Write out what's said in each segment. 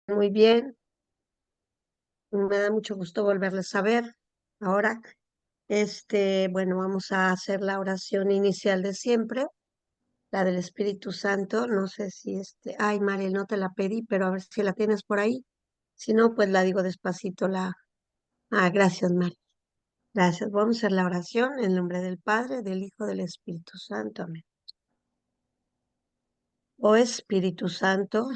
Muy bien, me da mucho gusto volverles a ver. Ahora, bueno, vamos a hacer la oración inicial de siempre, la del Espíritu Santo. No sé si ay, Mariel, no te la pedí, pero a ver si la tienes por ahí. Si no, pues la digo despacito. Gracias, Mariel. Gracias. Vamos a hacer la oración en nombre del Padre, del Hijo, del Espíritu Santo. Amén. Oh Espíritu Santo,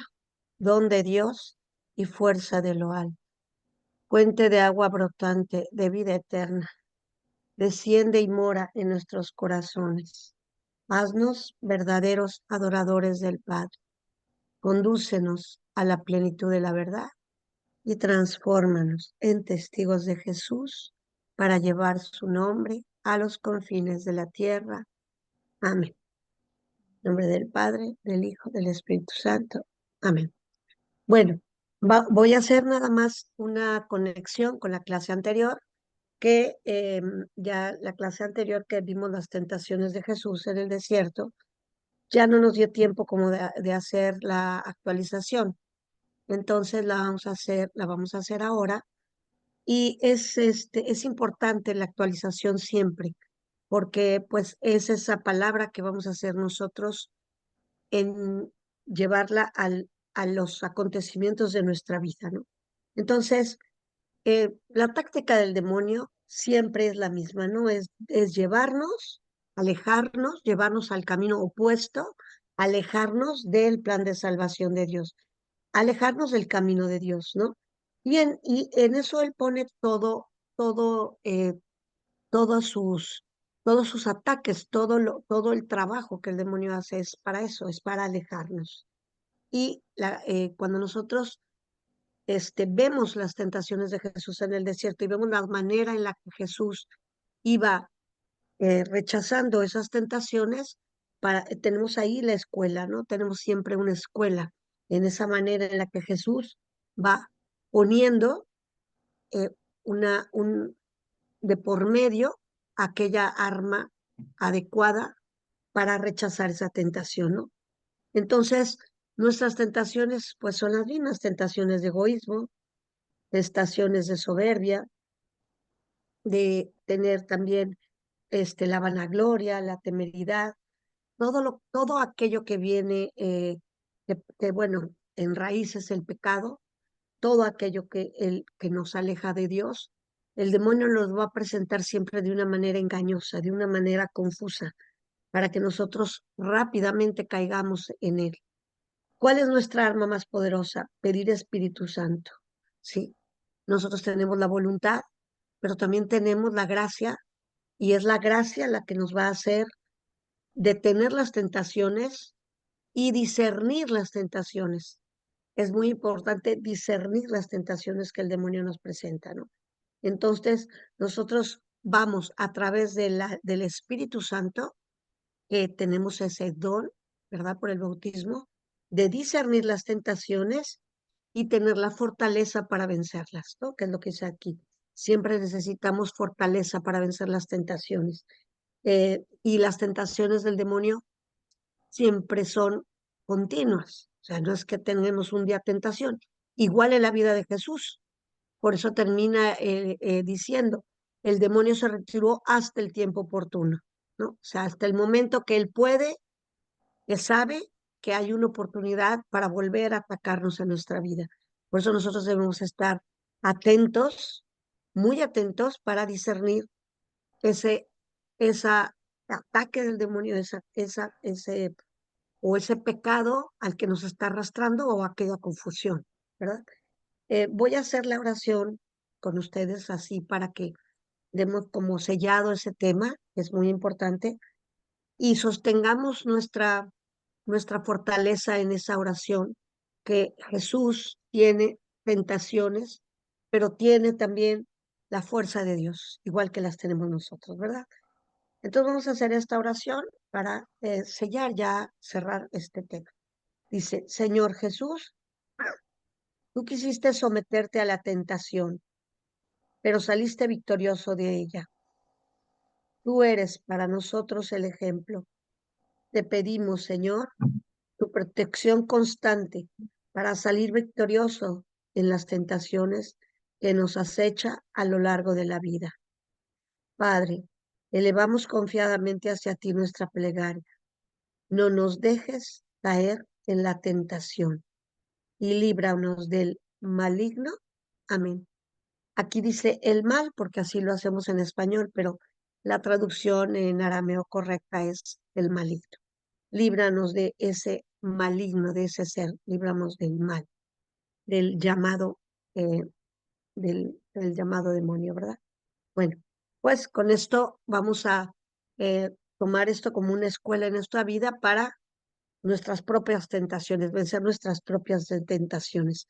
don de Dios y fuerza de lo alto, fuente de agua brotante de vida eterna, desciende y mora en nuestros corazones. Haznos verdaderos adoradores del Padre. Condúcenos a la plenitud de la verdad y transfórmanos en testigos de Jesús para llevar su nombre a los confines de la tierra. Amén. En nombre del Padre, del Hijo, del Espíritu Santo. Amén. Bueno, voy a hacer nada más una conexión con la clase anterior que ya la clase anterior que vimos las tentaciones de Jesús en el desierto, ya no nos dio tiempo como de hacer la actualización. Entonces la vamos a hacer ahora. Y es importante la actualización siempre, porque pues es esa palabra que vamos a hacer nosotros en llevarla a los acontecimientos de nuestra vida, ¿no? Entonces, la táctica del demonio siempre es la misma, ¿no? Es llevarnos, alejarnos, llevarnos al camino opuesto, alejarnos del plan de salvación de Dios, alejarnos del camino de Dios, ¿no? Y en eso él pone todo, todos sus, todos sus ataques, todo el trabajo que el demonio hace es para eso, es para alejarnos. Y cuando nosotros vemos las tentaciones de Jesús en el desierto y vemos la manera en la que Jesús iba rechazando esas tentaciones, tenemos ahí la escuela, ¿no? Tenemos siempre una escuela en esa manera en la que Jesús va poniendo eh, de por medio aquella arma adecuada para rechazar esa tentación, ¿no? Entonces, nuestras tentaciones, pues son las mismas tentaciones de egoísmo, tentaciones de soberbia, de tener también la vanagloria, la temeridad, todo aquello que viene, bueno, en raíz es el pecado, todo aquello que nos aleja de Dios, el demonio nos va a presentar siempre de una manera engañosa, de una manera confusa, para que nosotros rápidamente caigamos en él. ¿Cuál es nuestra arma más poderosa? Pedir Espíritu Santo, ¿sí? Nosotros tenemos la voluntad, pero también tenemos la gracia, y es la gracia la que nos va a hacer detener las tentaciones y discernir las tentaciones. Es muy importante discernir las tentaciones que el demonio nos presenta, ¿no? Entonces, nosotros vamos a través del Espíritu Santo, que tenemos ese don, ¿verdad? Por el bautismo, de discernir las tentaciones y tener la fortaleza para vencerlas, ¿no? Que es lo que dice aquí. Siempre necesitamos fortaleza para vencer las tentaciones. Y las tentaciones del demonio siempre son continuas. O sea, no es que tenemos un día tentación. Igual en la vida de Jesús. Por eso termina diciendo, el demonio se retiró hasta el tiempo oportuno, ¿no? O sea, hasta el momento que él puede, que sabe que hay una oportunidad para volver a atacarnos en nuestra vida. Por eso nosotros debemos estar atentos, muy atentos para discernir ese esa ataque del demonio, ese pecado al que nos está arrastrando o aquella confusión, ¿verdad? Voy a hacer la oración con ustedes así para que demos como sellado ese tema, que es muy importante, y sostengamos nuestra fortaleza en esa oración, que Jesús tiene tentaciones, pero tiene también la fuerza de Dios, igual que las tenemos nosotros, ¿verdad? Entonces vamos a hacer esta oración para sellar ya, cerrar este tema. Dice, Señor Jesús, tú quisiste someterte a la tentación, pero saliste victorioso de ella. Tú eres para nosotros el ejemplo. Te pedimos, Señor, tu protección constante para salir victorioso en las tentaciones que nos acecha a lo largo de la vida. Padre, elevamos confiadamente hacia ti nuestra plegaria. No nos dejes caer en la tentación y líbranos del maligno. Amén. Aquí dice el mal, porque así lo hacemos en español, pero la traducción en arameo correcta es el maligno. Líbranos de ese maligno, de ese ser, líbranos del mal, del llamado, eh, del llamado demonio, ¿verdad? Bueno, pues con esto vamos a tomar esto como una escuela en nuestra vida para nuestras propias tentaciones, vencer nuestras propias tentaciones.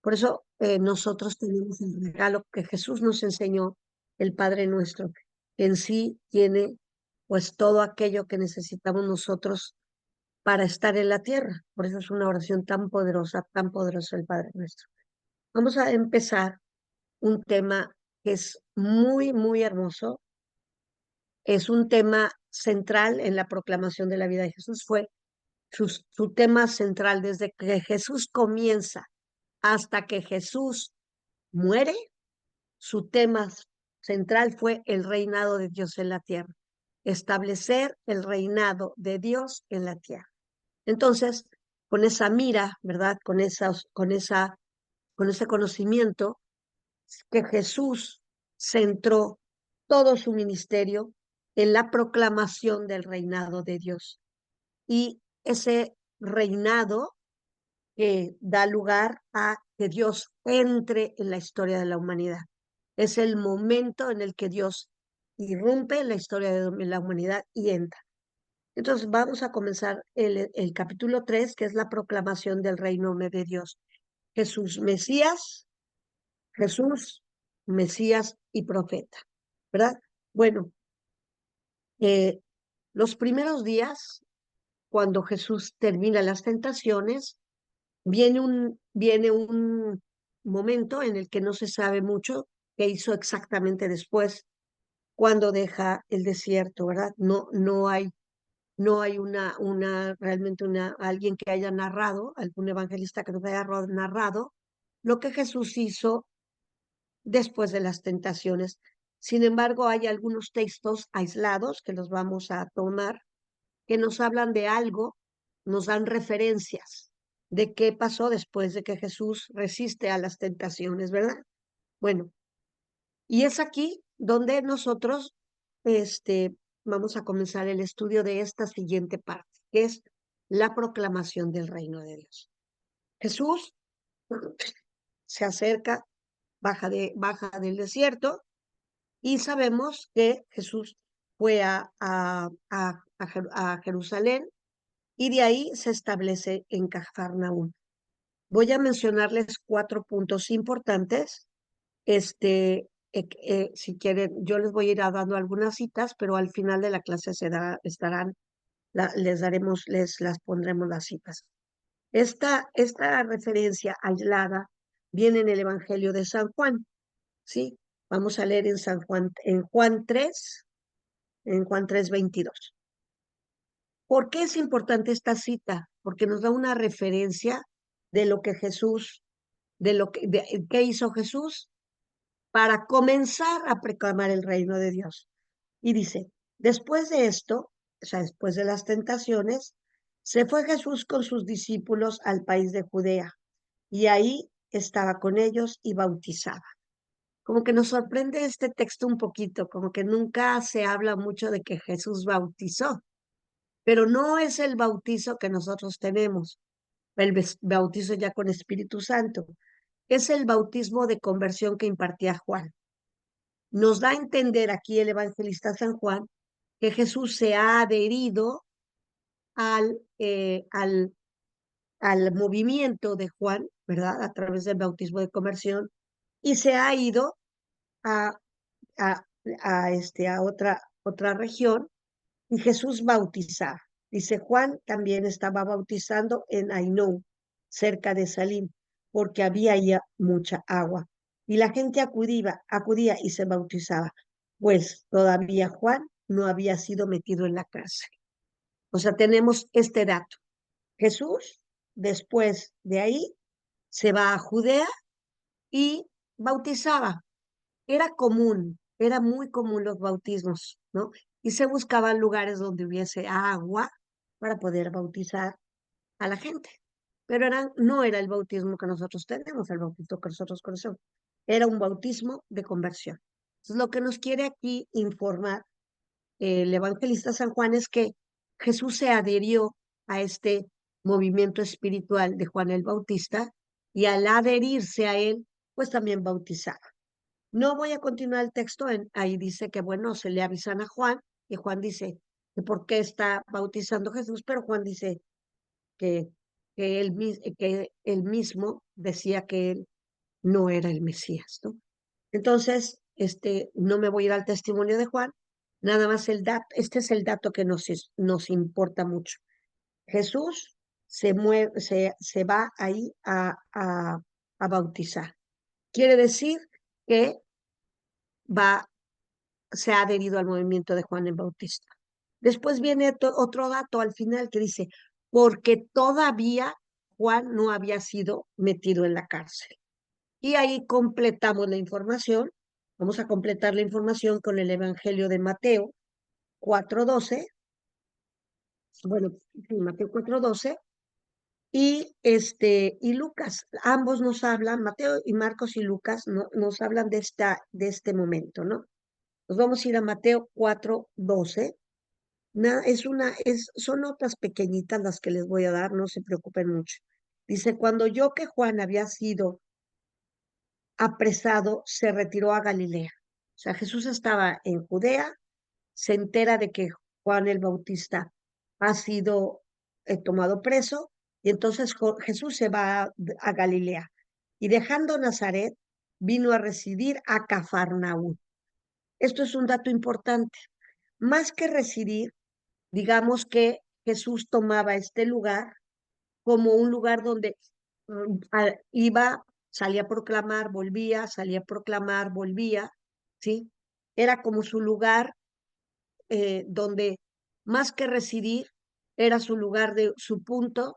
Por eso nosotros tenemos el regalo que Jesús nos enseñó, el Padre Nuestro, que en sí tiene pues todo aquello que necesitamos nosotros para estar en la tierra. Por eso es una oración tan poderosa el Padre Nuestro. Vamos a empezar un tema que es muy, muy hermoso. Es un tema central en la proclamación de la vida de Jesús. Fue su tema central desde que Jesús comienza hasta que Jesús muere. Su tema central fue el reinado de Dios en la tierra, establecer el reinado de Dios en la tierra. Entonces, con esa mira, ¿verdad? Con ese conocimiento que Jesús centró todo su ministerio en la proclamación del reinado de Dios. Y ese reinado que da lugar a que Dios entre en la historia de la humanidad. Es el momento en el que Dios irrumpe en la historia de la humanidad y entra. Entonces vamos a comenzar el capítulo 3, que es la proclamación del reino de Dios. Jesús Mesías, Jesús Mesías y profeta, ¿verdad? Bueno, eh, los primeros días, cuando Jesús termina las tentaciones, viene un momento en el que no se sabe mucho qué hizo exactamente después, cuando deja el desierto, ¿verdad? No hay realmente alguien que haya narrado, algún evangelista que nos haya narrado lo que Jesús hizo después de las tentaciones. Sin embargo, hay algunos textos aislados que los vamos a tomar que nos hablan de algo, nos dan referencias de qué pasó después de que Jesús resiste a las tentaciones, ¿verdad? Bueno, y es aquí donde nosotros vamos a comenzar el estudio de esta siguiente parte, que es la proclamación del reino de Dios. Jesús se acerca, baja del desierto, y sabemos que Jesús fue a Jerusalén y de ahí se establece en Cafarnaúm. Voy a mencionarles 4 puntos importantes. Si quieren, yo les voy a ir dando algunas citas, pero al final de la clase les las pondremos las citas. Esta referencia aislada viene en el Evangelio de San Juan, ¿sí? Vamos a leer en Juan 3, en Juan 3:22. ¿Por qué es importante esta cita? Porque nos da una referencia de lo que Jesús, de qué hizo Jesús para comenzar a proclamar el reino de Dios. Y dice, después de esto, o sea, después de las tentaciones, se fue Jesús con sus discípulos al país de Judea, y ahí estaba con ellos y bautizaba. Como que nos sorprende este texto un poquito, como que nunca se habla mucho de que Jesús bautizó, pero no es el bautizo que nosotros tenemos, el bautizo ya con Espíritu Santo, es el bautismo de conversión que impartía Juan. Nos da a entender aquí el evangelista San Juan que Jesús se ha adherido al, eh, al, al movimiento de Juan, ¿verdad? A través del bautismo de conversión, y se ha ido a, a, a otra región, y Jesús bautizaba. Dice, Juan también estaba bautizando en Ainón, cerca de Salim, porque había ya mucha agua. Y la gente acudía y se bautizaba, pues todavía Juan no había sido metido en la cárcel. O sea, tenemos este dato. Jesús después de ahí se va a Judea y bautizaba. Era común, era muy común los bautismos, ¿no? Y se buscaban lugares donde hubiese agua para poder bautizar a la gente. Pero no era el bautismo que nosotros tenemos, el bautismo que nosotros conocemos. Era un bautismo de conversión. Entonces, lo que nos quiere aquí informar el evangelista San Juan es que Jesús se adhirió a este movimiento espiritual de Juan el Bautista y al adherirse a él, pues también bautizaba. No voy a continuar el texto, ahí dice que, bueno, se le avisan a Juan y Juan dice que por qué está bautizando Jesús, pero Juan dice que, que él mismo decía que él no era el Mesías, ¿no? Entonces, no me voy a ir al testimonio de Juan, nada más este es el dato que nos importa mucho. Jesús se va ahí a bautizar. Quiere decir que se ha adherido al movimiento de Juan el Bautista. Después viene otro dato al final que dice, porque todavía Juan no había sido metido en la cárcel. Y ahí completamos la información. Vamos a completar la información con el Evangelio de Mateo 4:12. Bueno, sí, Mateo 4:12 y Lucas. Ambos nos hablan, Mateo y Marcos y Lucas, nos hablan de este momento, ¿no? Nos vamos a ir a Mateo 4:12. Son notas pequeñitas las que les voy a dar, no se preocupen mucho. Dice, cuando oyó que Juan había sido apresado, se retiró a Galilea. O sea, Jesús estaba en Judea, se entera de que Juan el Bautista ha sido tomado preso, y entonces Jesús se va a Galilea. Y dejando Nazaret, vino a residir a Cafarnaúm. Esto es un dato importante. Más que residir, digamos que Jesús tomaba este lugar como un lugar donde iba, salía a proclamar, volvía, salía a proclamar, volvía, ¿sí? Era como su lugar donde más que residir, era su lugar de su punto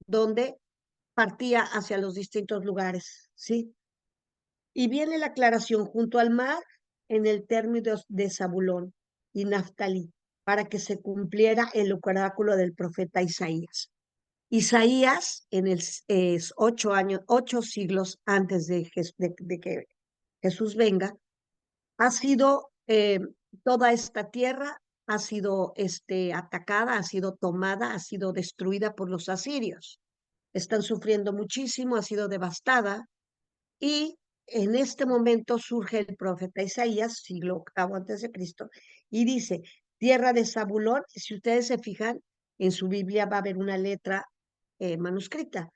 donde partía hacia los distintos lugares, ¿sí? Y viene la aclaración junto al mar en el término de Zabulón y Naftalí, para que se cumpliera el oráculo del profeta Isaías. Isaías, en el 8 años, 8 siglos antes de que Jesús venga, ha sido toda esta tierra ha sido atacada, ha sido tomada, ha sido destruida por los asirios. Están sufriendo muchísimo, ha sido devastada y en este momento surge el profeta Isaías, siglo octavo antes de Cristo, y dice, tierra de Zabulón, si ustedes se fijan, en su Biblia va a haber una letra manuscrita,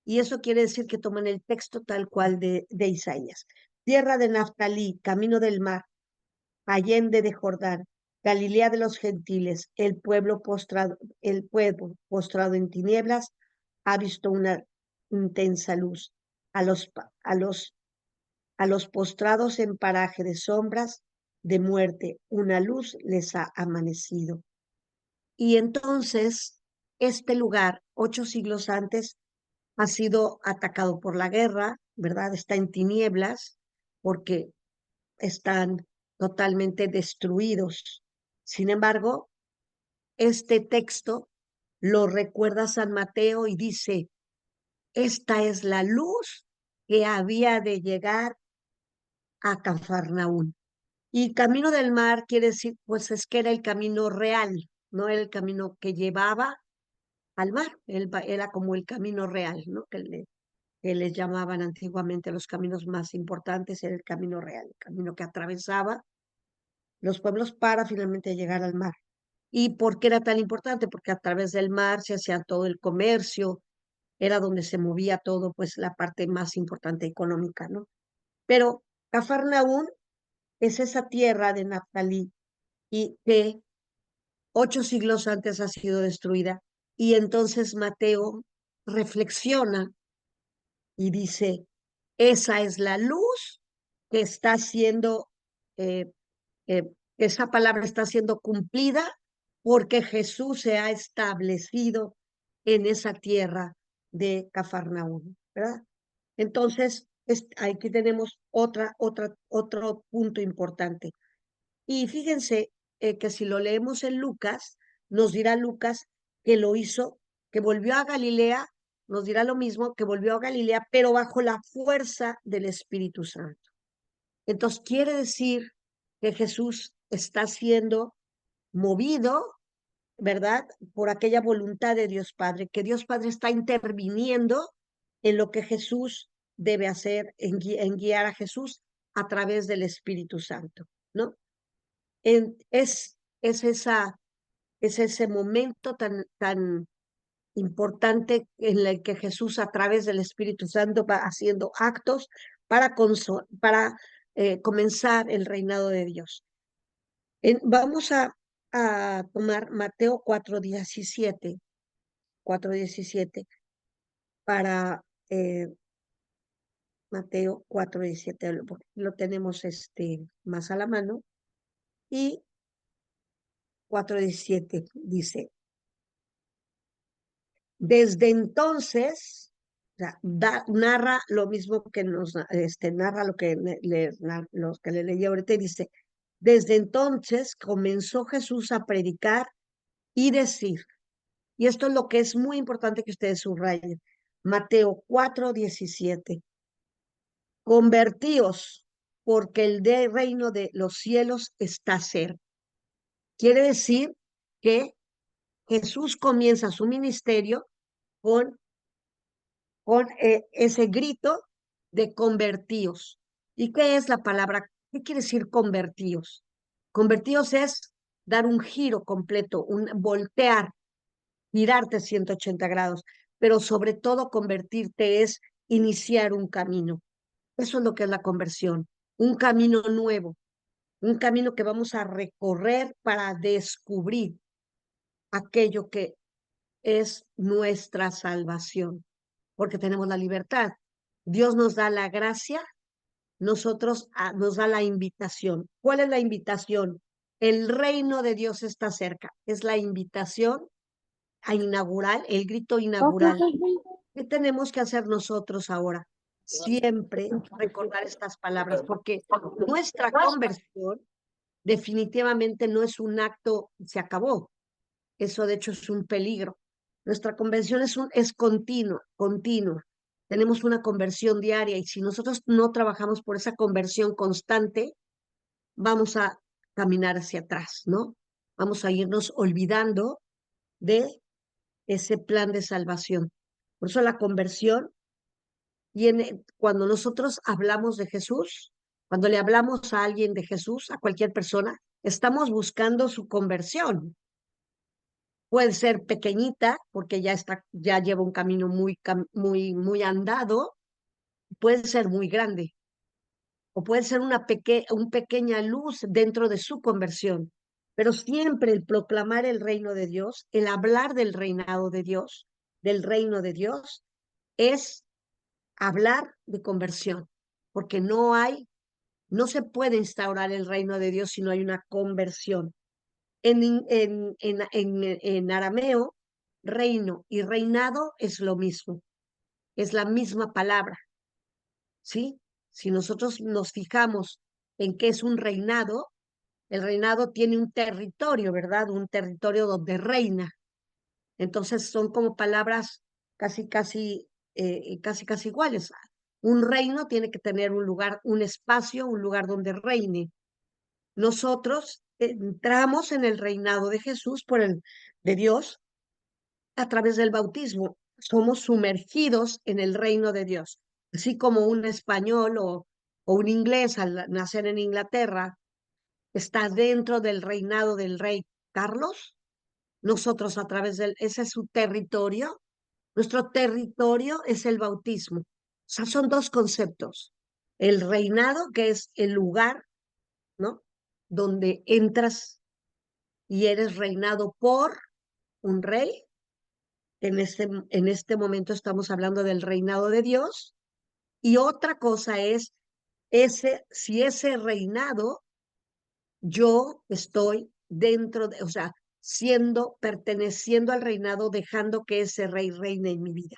y eso quiere decir que toman el texto tal cual de Isaías. Tierra de Naftalí, camino del mar, allende de Jordán, Galilea de los gentiles, el pueblo postrado en tinieblas, ha visto una intensa luz. A los, a los, a los postrados en paraje de sombras de muerte, una luz les ha amanecido. Y entonces, este lugar, 8 siglos antes, ha sido atacado por la guerra, ¿verdad? Está en tinieblas porque están totalmente destruidos. Sin embargo, este texto lo recuerda San Mateo y dice, esta es la luz que había de llegar a Cafarnaún. Y camino del mar quiere decir, pues es que era el camino real, no era el camino que llevaba al mar, era como el camino real, ¿no? Que les llamaban antiguamente los caminos más importantes, era el camino real, el camino que atravesaba los pueblos para finalmente llegar al mar. ¿Y por qué era tan importante? Porque a través del mar se hacía todo el comercio, era donde se movía todo, pues la parte más importante económica, ¿no? Pero Cafarnaún es esa tierra de Naftalí y que 8 siglos antes ha sido destruida. Y entonces Mateo reflexiona y dice, esa es la luz que está siendo eh, eh, esa palabra está siendo cumplida porque Jesús se ha establecido en esa tierra de Cafarnaúm, ¿verdad? Entonces, aquí tenemos otro punto importante. Y fíjense que si lo leemos en Lucas, nos dirá Lucas que lo hizo, que volvió a Galilea, nos dirá lo mismo, que volvió a Galilea, pero bajo la fuerza del Espíritu Santo. Entonces, quiere decir que Jesús está siendo movido, ¿verdad? Por aquella voluntad de Dios Padre, que Dios Padre está interviniendo en lo que Jesús debe hacer, en guiar a Jesús a través del Espíritu Santo, ¿no? Es ese momento tan importante en el que Jesús a través del Espíritu Santo va haciendo actos para comenzar el reinado de Dios. Vamos a tomar Mateo 4:17 para Mateo 4:17, lo tenemos más a la mano, y 4:17 dice: desde entonces, o sea, narra lo mismo que narra lo que le leí ahorita, y dice: desde entonces comenzó Jesús a predicar y decir, y esto es lo que es muy importante que ustedes subrayen, Mateo 4:17, convertíos, porque el reino de los cielos está cerca. Quiere decir que Jesús comienza su ministerio con ese grito de convertíos. ¿Y qué es la palabra? ¿Qué quiere decir convertíos? Convertíos es dar un giro completo, un voltear, girarte 180 grados, pero sobre todo convertirte es iniciar un camino. Eso es lo que es la conversión, un camino nuevo, un camino que vamos a recorrer para descubrir aquello que es nuestra salvación, porque tenemos la libertad. Dios nos da la gracia, nosotros nos da la invitación. ¿Cuál es la invitación? El reino de Dios está cerca. Es la invitación a inaugurar, el grito inaugural. ¿Qué tenemos que hacer nosotros ahora? Siempre recordar estas palabras, porque nuestra conversión definitivamente no es un acto, se acabó. Eso de hecho es un peligro. Nuestra conversión es continua, continua. Tenemos una conversión diaria, y si nosotros no trabajamos por esa conversión constante, vamos a caminar hacia atrás, ¿no? Vamos a irnos olvidando de ese plan de salvación. Por eso la conversión viene cuando nosotros hablamos de Jesús, cuando le hablamos a alguien de Jesús, a cualquier persona, estamos buscando su conversión. Puede ser pequeñita porque ya lleva un camino muy andado, puede ser muy grande, o puede ser una pequeña luz dentro de su conversión. Pero siempre el proclamar el reino de Dios, el hablar del reinado de Dios, del reino de Dios, es hablar de conversión, porque no se puede instaurar el reino de Dios si no hay una conversión. En arameo, reino y reinado es lo mismo, es la misma palabra, ¿sí? Si nosotros nos fijamos en qué es un reinado, el reinado tiene un territorio, ¿verdad? Un territorio donde reina. Entonces son como palabras casi iguales. Un reino tiene que tener un lugar, un espacio, un lugar donde reine. Nosotros entramos en el reinado de Jesús, de Dios, a través del bautismo. Somos sumergidos en el reino de Dios. Así como un español o un inglés al nacer en Inglaterra está dentro del reinado del rey Carlos, nosotros a través ese es su territorio. Nuestro territorio es el bautismo. O sea, son dos conceptos. El reinado, que es el lugar, ¿no? Donde entras y eres reinado por un rey. En este momento estamos hablando del reinado de Dios. Y otra cosa es si ese reinado yo estoy o sea, perteneciendo al reinado, dejando que ese rey reine en mi vida.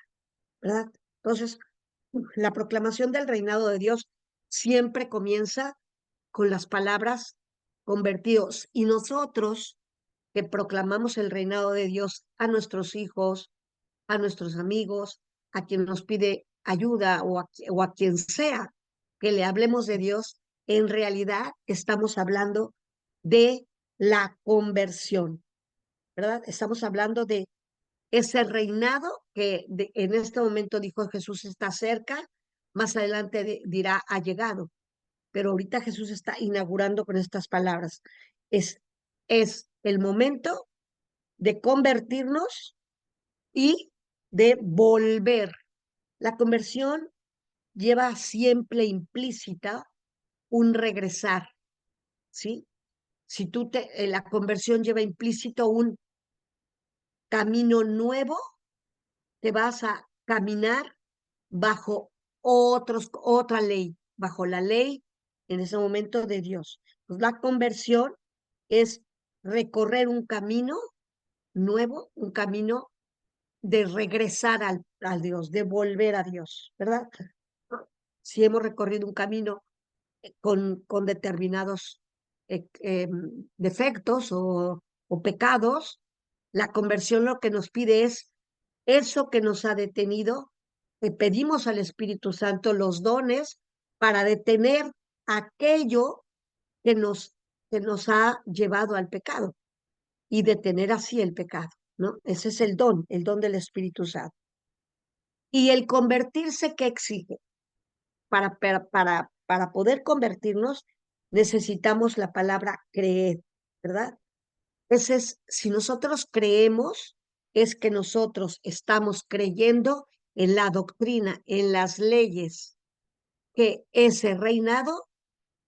¿verdad? Entonces, la proclamación del reinado de Dios siempre comienza con las palabras convertidos. Y nosotros que proclamamos el reinado de Dios a nuestros hijos, a nuestros amigos, a quien nos pide ayuda o a quien sea que le hablemos de Dios, en realidad estamos hablando de la conversión, ¿verdad? Estamos hablando de ese reinado que en este momento dijo Jesús está cerca, más adelante dirá ha llegado, pero ahorita Jesús está inaugurando con estas palabras. Es, es el momento de convertirnos y de volver. La conversión lleva siempre implícita un regresar, ¿sí? Si la conversión lleva implícito un camino nuevo, te vas a caminar bajo otra ley, bajo la ley en ese momento de Dios. Pues la conversión es recorrer un camino nuevo, un camino de regresar al Dios, de volver a Dios, ¿verdad? Si hemos recorrido un camino con determinados defectos o pecados, la conversión lo que nos pide es eso que nos ha detenido, pedimos al Espíritu Santo los dones para detener aquello que nos ha llevado al pecado y detener así el pecado, ¿no? Ese es el don del Espíritu Santo. Y el convertirse, ¿qué exige? Para poder convertirnos, necesitamos la palabra creer, ¿verdad? Ese es, si nosotros creemos, es que nosotros estamos creyendo en la doctrina, en las leyes que ese reinado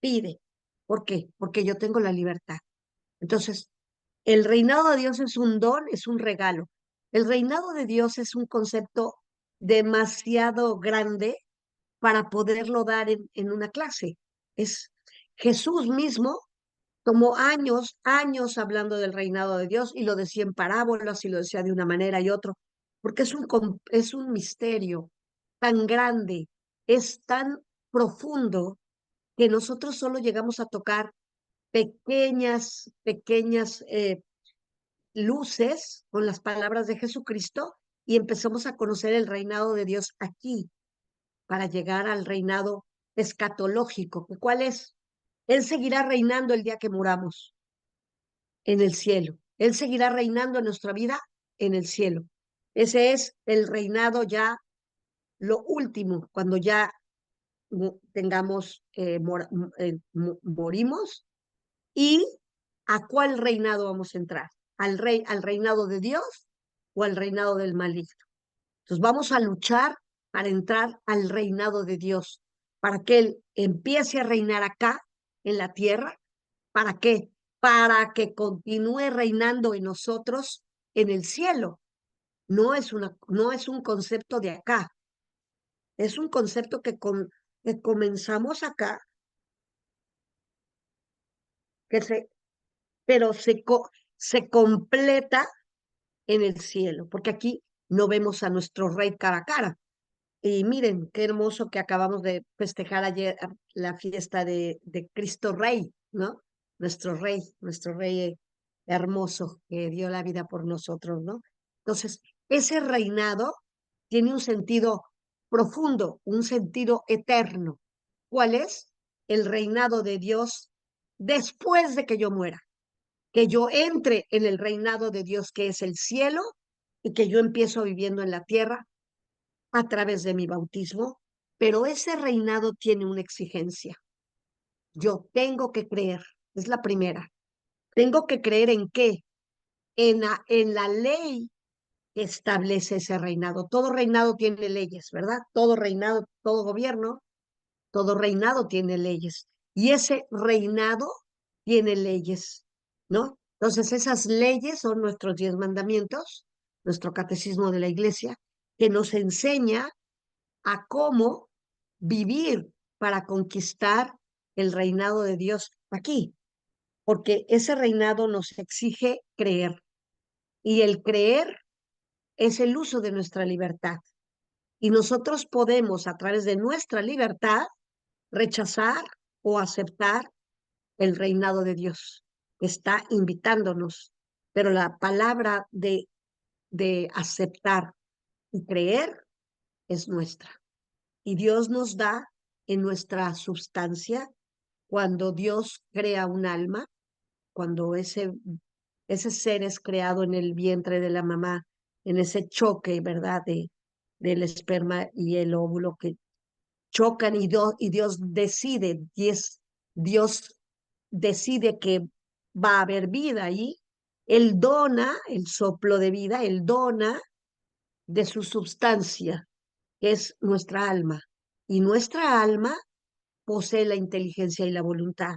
pide. ¿Por qué? Porque yo tengo la libertad. Entonces, el reinado de Dios es un don, es un regalo. El reinado de Dios es un concepto demasiado grande para poderlo dar en una clase. Es Jesús mismo tomó años hablando del reinado de Dios y lo decía en parábolas y lo decía de una manera y otra, porque es un misterio tan grande, es tan profundo que nosotros solo llegamos a tocar pequeñas luces con las palabras de Jesucristo y empezamos a conocer el reinado de Dios aquí para llegar al reinado escatológico. ¿Cuál es? Él seguirá reinando el día que muramos en el cielo. Él seguirá reinando en nuestra vida en el cielo. Ese es el reinado ya, lo último, cuando ya tengamos, morimos. ¿Y a cuál reinado vamos a entrar? ¿Al reinado de Dios o al reinado del maligno? Entonces vamos a luchar para entrar al reinado de Dios, para que Él empiece a reinar acá en la tierra. ¿Para qué? Para que continúe reinando en nosotros en el cielo. No es un concepto de acá, es un concepto que comenzamos acá, que pero se completa en el cielo, porque aquí no vemos a nuestro rey cara a cara. Y miren, qué hermoso que acabamos de festejar ayer la fiesta de Cristo Rey, ¿no? Nuestro rey hermoso que dio la vida por nosotros, ¿no? Entonces, ese reinado tiene un sentido profundo, un sentido eterno. ¿Cuál es? El reinado de Dios después de que yo muera, que yo entre en el reinado de Dios que es el cielo y que yo empiezo viviendo en la tierra a través de mi bautismo, pero ese reinado tiene una exigencia. Yo tengo que creer, es la primera. Tengo que creer en qué? En la ley que establece ese reinado. Todo reinado tiene leyes, ¿verdad? Todo reinado, todo gobierno, todo reinado tiene leyes. Y ese reinado tiene leyes, ¿no? Entonces esas leyes son nuestros 10 mandamientos, nuestro catecismo de la iglesia, que nos enseña a cómo vivir para conquistar el reinado de Dios aquí, porque ese reinado nos exige creer y el creer es el uso de nuestra libertad Y nosotros podemos, a través de nuestra libertad, rechazar o aceptar el reinado de Dios. Está invitándonos. Pero la palabra de aceptar y creer es nuestra. Y Dios nos da en nuestra substancia, cuando Dios crea un alma, cuando ese ser es creado en el vientre de la mamá, en ese choque, ¿verdad? Del esperma y el óvulo que chocan y Dios decide, Dios decide que va a haber vida ahí. Él dona el soplo de vida, Él dona de su substancia, que es nuestra alma. Y nuestra alma posee la inteligencia y la voluntad,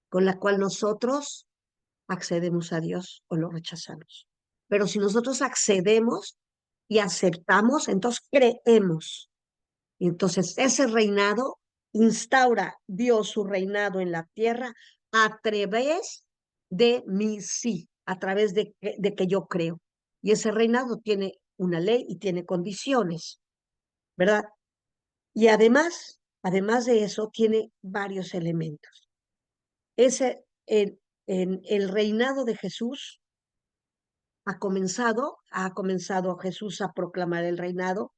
con la cual nosotros accedemos a Dios o lo rechazamos. Pero si nosotros accedemos y aceptamos, entonces creemos. Y entonces ese reinado instaura Dios su reinado en la tierra a través de mi sí, a través de que yo creo. Y ese reinado tiene una ley y tiene condiciones, ¿verdad? Y además de eso, tiene varios elementos. Ese, en el reinado de Jesús ha comenzado Jesús a proclamar el reinado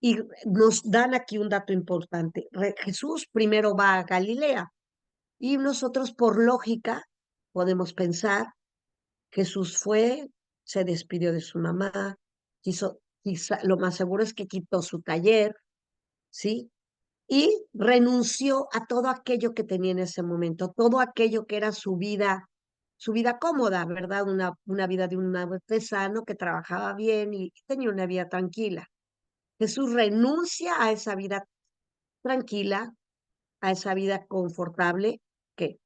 y nos dan aquí un dato importante. Jesús primero va a Galilea y nosotros por lógica podemos pensar, Jesús fue, se despidió de su mamá, quizá, lo más seguro es que quitó su taller, ¿sí? Y renunció a todo aquello que tenía en ese momento, todo aquello que era su vida cómoda, ¿verdad? Una vida de un artesano que trabajaba bien y tenía una vida tranquila. Jesús renuncia a esa vida tranquila, a esa vida confortable, que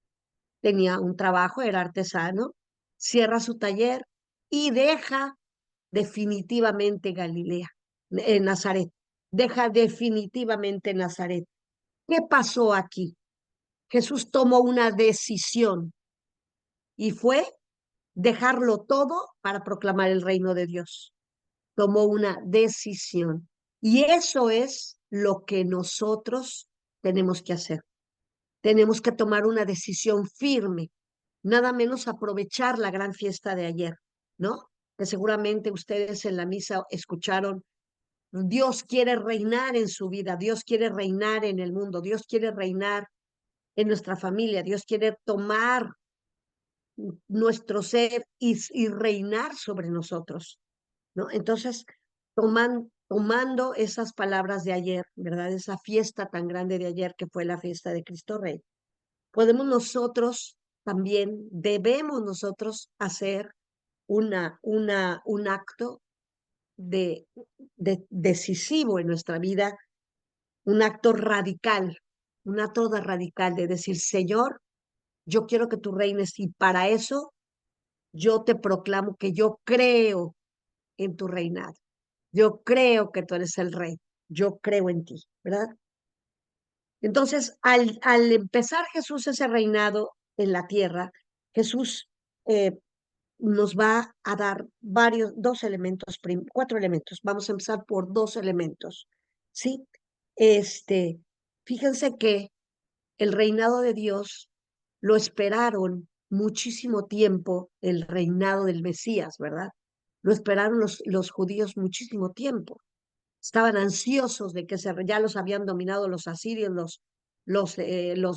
tenía un trabajo, era artesano, cierra su taller y deja definitivamente Galilea, Nazaret, deja definitivamente Nazaret. ¿Qué pasó aquí? Jesús tomó una decisión y fue dejarlo todo para proclamar el reino de Dios. Tomó una decisión. Y eso es lo que nosotros tenemos que hacer. Tenemos que tomar una decisión firme, nada menos aprovechar la gran fiesta de ayer, ¿no? Que seguramente ustedes en la misa escucharon, Dios quiere reinar en su vida, Dios quiere reinar en el mundo, Dios quiere reinar en nuestra familia, Dios quiere tomar nuestro ser y reinar sobre nosotros, ¿no? Entonces, tomando esas palabras de ayer, ¿verdad? Esa fiesta tan grande de ayer que fue la fiesta de Cristo Rey, podemos nosotros también, debemos nosotros hacer un acto decisivo en nuestra vida, un acto radical de decir, Señor, yo quiero que tú reines y para eso yo te proclamo que yo creo en tu reinado. Yo creo que tú eres el rey. Yo creo en ti, ¿verdad? Entonces, al empezar Jesús ese reinado en la tierra, Jesús nos va a dar cuatro elementos. Vamos a empezar por dos elementos, ¿sí? Este, fíjense que el reinado de Dios lo esperaron muchísimo tiempo, el reinado del Mesías, ¿verdad? Lo esperaron los judíos muchísimo tiempo. Estaban ansiosos de que ya los habían dominado los asirios, los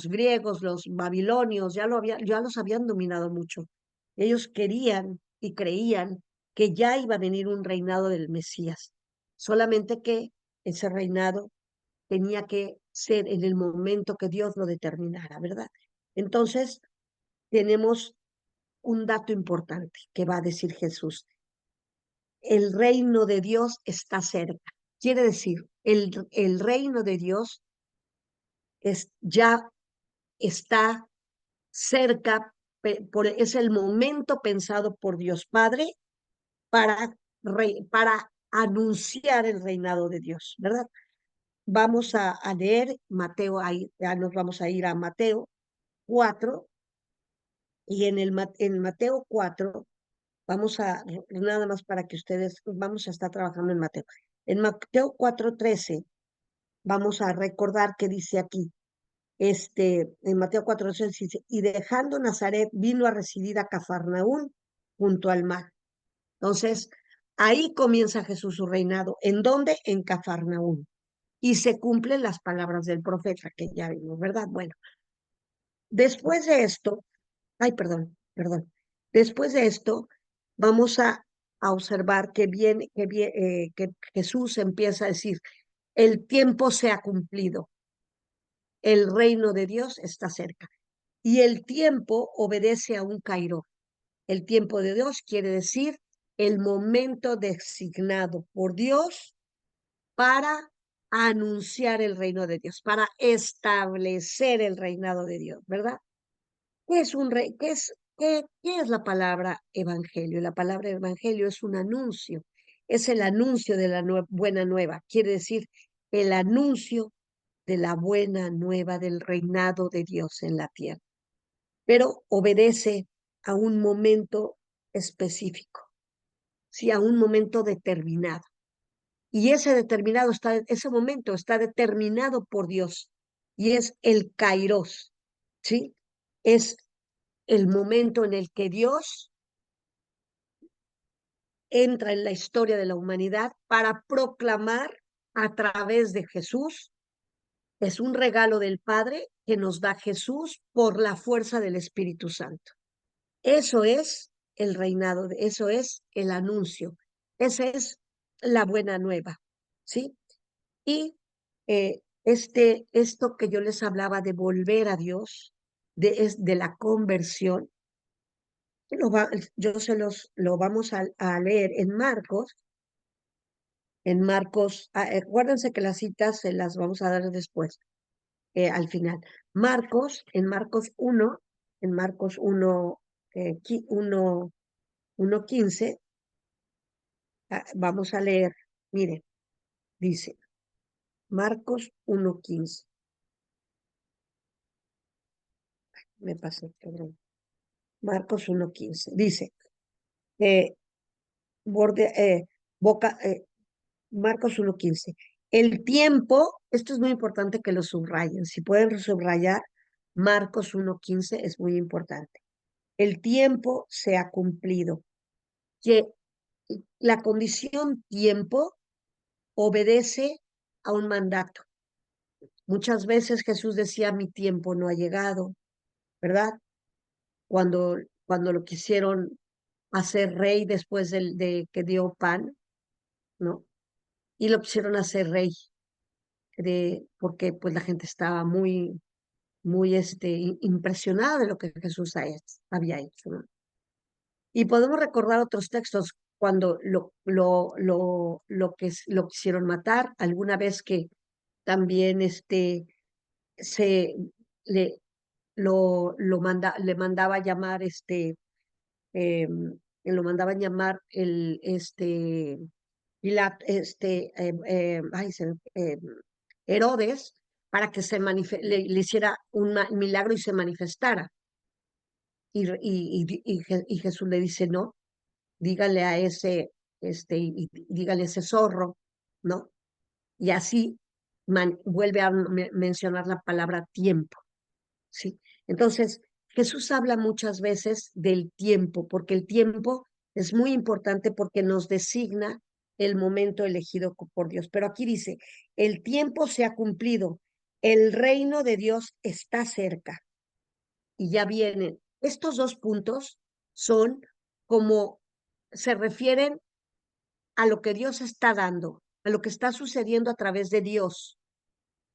griegos, los babilonios, ya los habían dominado mucho. Ellos querían y creían que ya iba a venir un reinado del Mesías, solamente que ese reinado tenía que ser en el momento que Dios lo determinara, ¿verdad? Entonces, tenemos un dato importante que va a decir Jesús. El reino de Dios está cerca. Quiere decir, el reino de Dios ya está cerca, es el momento pensado por Dios Padre para anunciar el reinado de Dios, ¿verdad? Vamos a leer Mateo, ahí ya nos vamos a ir a Mateo 4, y en Mateo 4 vamos a, nada más para que ustedes, vamos a estar trabajando en Mateo. En Mateo 4:13, vamos a recordar que dice aquí, en Mateo 4:13 dice, y dejando Nazaret, vino a residir a Cafarnaún, junto al mar. Entonces, ahí comienza Jesús su reinado. ¿En dónde? En Cafarnaún. Y se cumplen las palabras del profeta que ya vimos, ¿verdad? Bueno, después de esto, ay, perdón. Después de esto, vamos a observar que Jesús empieza a decir, el tiempo se ha cumplido, el reino de Dios está cerca. Y el tiempo obedece a un kairós. El tiempo de Dios quiere decir el momento designado por Dios para anunciar el reino de Dios, para establecer el reinado de Dios, ¿verdad? ¿Qué es un rey? ¿Qué es la palabra evangelio? La palabra evangelio es un anuncio, es el anuncio de la buena nueva, quiere decir el anuncio de la buena nueva del reinado de Dios en la tierra, pero obedece a un momento específico, sí, a un momento determinado. Y ese momento está determinado por Dios y es el kairos, ¿sí? Es el momento en el que Dios entra en la historia de la humanidad para proclamar a través de Jesús. Es un regalo del Padre que nos da Jesús por la fuerza del Espíritu Santo. Eso es el reinado, eso es el anuncio, esa es la buena nueva, ¿sí? Y esto que yo les hablaba de volver a Dios, de la conversión, yo lo vamos a leer acuérdense que las citas se las vamos a dar después, al final. En Marcos 1, en Marcos 1, 1, 1:15, vamos a leer, miren, dice, Marcos 1:15, me pasé, perdón. Marcos 1:15, dice, eh, borde, boca, Marcos 1:15. El tiempo, esto es muy importante que lo subrayen. Si pueden subrayar, Marcos 1:15 es muy importante. El tiempo se ha cumplido. Que la condición tiempo obedece a un mandato. Muchas veces Jesús decía, mi tiempo no ha llegado, ¿verdad? Cuando lo quisieron hacer rey después de que dio pan, ¿no? Y lo quisieron hacer rey porque pues la gente estaba muy impresionada de lo que Jesús había hecho, ¿no? Y podemos recordar otros textos cuando lo quisieron matar, alguna vez que también se le, le mandaba llamar lo mandaban llamar ay, Herodes, para que le hiciera un milagro y se manifestara. Y Jesús le dice, no, dígale a y dígale a ese zorro, ¿no? Y así vuelve a mencionar la palabra tiempo, ¿sí? Entonces, Jesús habla muchas veces del tiempo, porque el tiempo es muy importante porque nos designa el momento elegido por Dios. Pero aquí dice, el tiempo se ha cumplido, el reino de Dios está cerca. Y ya vienen. Estos dos puntos son como se refieren a lo que Dios está dando, a lo que está sucediendo a través de Dios.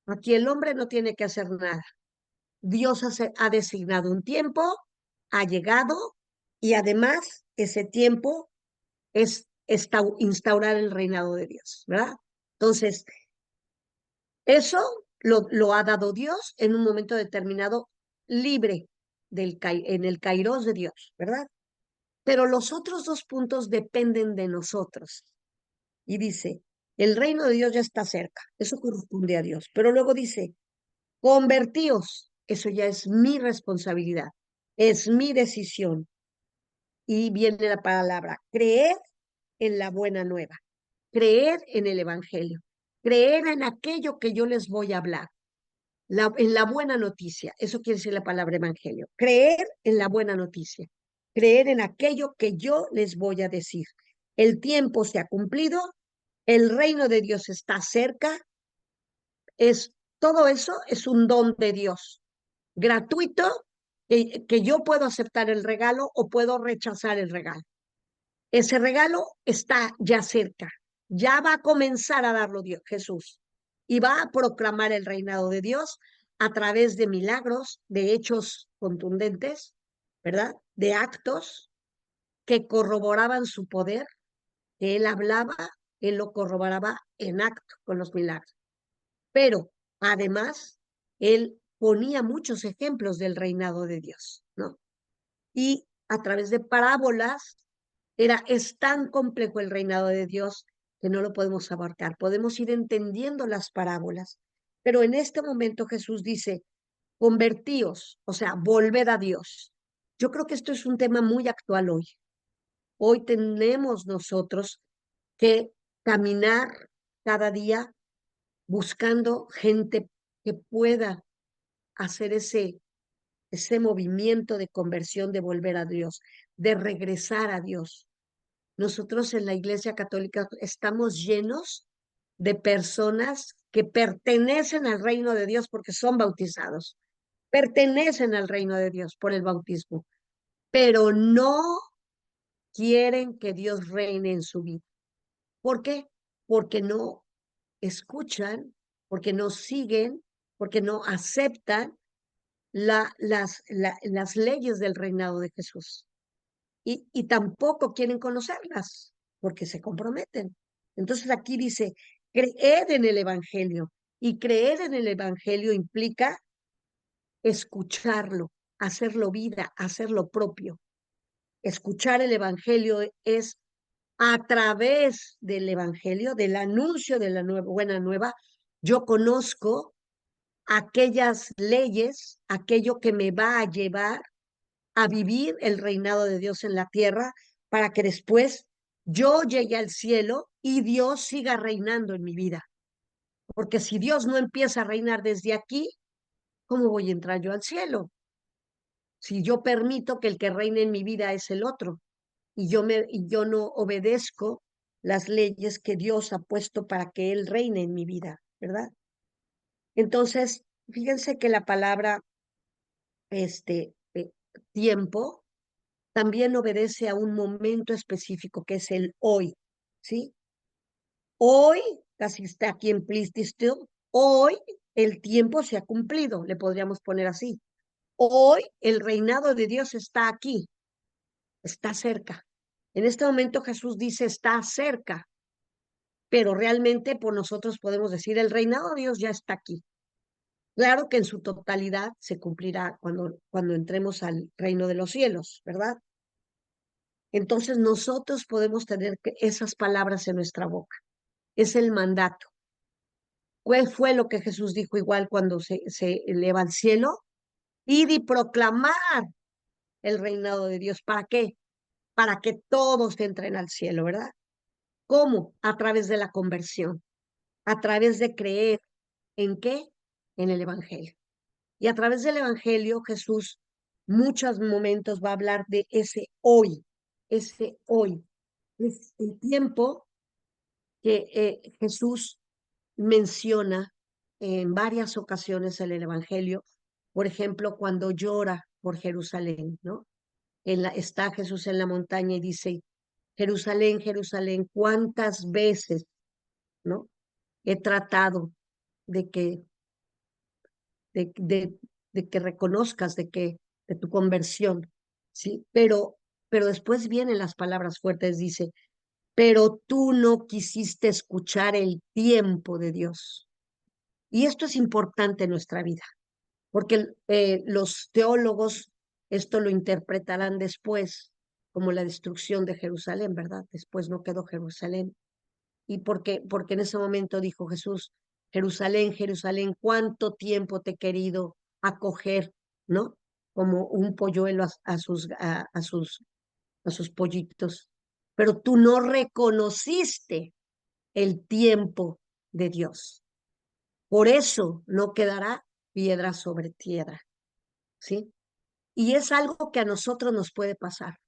Aquí el hombre no tiene que hacer nada. Dios ha designado un tiempo, ha llegado y además ese tiempo es instaurar el reinado de Dios, ¿verdad? Entonces, eso lo ha dado Dios en un momento determinado, libre en el kairos de Dios, ¿verdad? Pero los otros dos puntos dependen de nosotros. Y dice, el reino de Dios ya está cerca, eso corresponde a Dios. Pero luego dice, convertíos, eso ya es mi responsabilidad, es mi decisión. Y viene la palabra, creer en la buena nueva. creer en el Evangelio, creer en aquello que yo les voy a hablar, en la buena noticia. Eso quiere decir la palabra Evangelio. Creer en la buena noticia, creer en aquello que yo les voy a decir. El tiempo se ha cumplido, el reino de Dios está cerca, todo eso es un don de Dios, gratuito, que yo puedo aceptar el regalo o puedo rechazar el regalo. Ese regalo está ya cerca, ya va a comenzar a darlo Dios, Jesús, y va a proclamar el reinado de Dios a través de milagros, de hechos contundentes, ¿verdad? De actos que corroboraban su poder, que él hablaba, él lo corroboraba en acto con los milagros. Pero además, él ponía muchos ejemplos del reinado de Dios, ¿no? Y a través de parábolas, es tan complejo el reinado de Dios que no lo podemos abarcar. Podemos ir entendiendo las parábolas, pero en este momento Jesús dice, convertíos, o sea, volved a Dios. Yo creo que esto es un tema muy actual hoy. Hoy tenemos nosotros que caminar cada día buscando gente que pueda hacer ese movimiento de conversión, de volver a Dios, de regresar a Dios. Nosotros en la Iglesia Católica estamos llenos de personas que pertenecen al reino de Dios porque son bautizados, pertenecen al reino de Dios por el bautismo, pero no quieren que Dios reine en su vida. ¿Por qué? Porque no escuchan, porque no siguen, porque no aceptan las leyes del reinado de Jesús. Y tampoco quieren conocerlas porque se comprometen. Entonces aquí dice, creed en el Evangelio. Y creer en el Evangelio implica escucharlo, hacerlo vida, hacerlo propio. Escuchar el Evangelio es a través del Evangelio, del anuncio de la buena nueva, yo conozco aquellas leyes, aquello que me va a llevar a vivir el reinado de Dios en la tierra para que después yo llegue al cielo y Dios siga reinando en mi vida. Porque si Dios no empieza a reinar desde aquí, ¿cómo voy a entrar yo al cielo? Si yo permito que el que reine en mi vida es el otro y yo no obedezco las leyes que Dios ha puesto para que Él reine en mi vida, ¿verdad? Entonces, fíjense que la palabra este, tiempo también obedece a un momento específico que es el hoy, ¿sí? Hoy, casi está aquí en Please Be Still, hoy el tiempo se ha cumplido, le podríamos poner así. Hoy el reinado de Dios está aquí, está cerca. En este momento Jesús dice está cerca, pero realmente por nosotros podemos decir el reinado de Dios ya está aquí. Claro que en su totalidad se cumplirá cuando entremos al reino de los cielos, ¿verdad? Entonces nosotros podemos tener esas palabras en nuestra boca. Es el mandato. ¿Cuál fue lo que Jesús dijo igual cuando se eleva al cielo? Ir y proclamar el reinado de Dios. ¿Para qué? Para que todos entren al cielo, ¿verdad? ¿Cómo? A través de la conversión, a través de creer. ¿En qué? En el Evangelio. Y a través del Evangelio Jesús muchos momentos va a hablar de ese hoy. Es el tiempo que Jesús menciona en varias ocasiones en el Evangelio, por ejemplo, cuando llora por Jerusalén, ¿no? Está Jesús en la montaña y dice, Jerusalén, Jerusalén, ¿cuántas veces, ¿no? He tratado de que, de, de, de que reconozcas de tu conversión, ¿sí? Pero después vienen las palabras fuertes, dice, pero tú no quisiste escuchar el tiempo de Dios. Y esto es importante en nuestra vida, porque los teólogos esto lo interpretarán después como la destrucción de Jerusalén, ¿verdad? Después no quedó Jerusalén. ¿Y porque en ese momento dijo Jesús, Jerusalén, Jerusalén, cuánto tiempo te he querido acoger, ¿no? Como un polluelo a sus pollitos, pero tú no reconociste el tiempo de Dios. Por eso no quedará piedra sobre tierra, ¿sí? Y es algo que a nosotros nos puede pasar.